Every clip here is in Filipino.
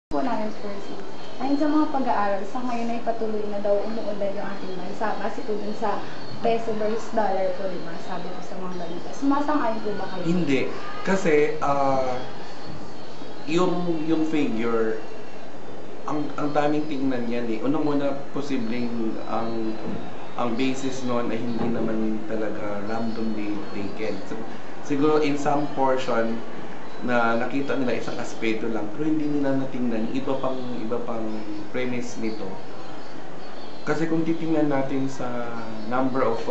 po namin Percy. Ayon sa mga pag-aaral, sa ngayon ay patuloy na daw umuunlad yung ating bansa base po dun sa peso versus dollar po, di ba? Sabi ko sa mga balita. Sumasang-ayon po ba kayo? Hindi. Kasi, yung figure, ang daming tingnan yan eh. Unang-una, posibleng ang basis noon ay hindi naman talaga randomly taken. So, siguro in some portion na nakita nila isang aspeto lang, pero hindi nila natingnan iba pang premise nito. Kasi kung titingnan natin sa number of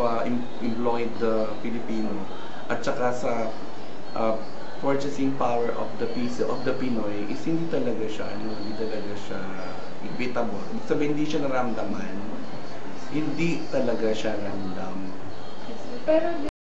employed Filipino at saka sa purchasing power of the piso of the Pinoy is hindi talaga siya equitable. Ibig sabihin, hindi siya naramdaman. Hindi talaga siya random. Pero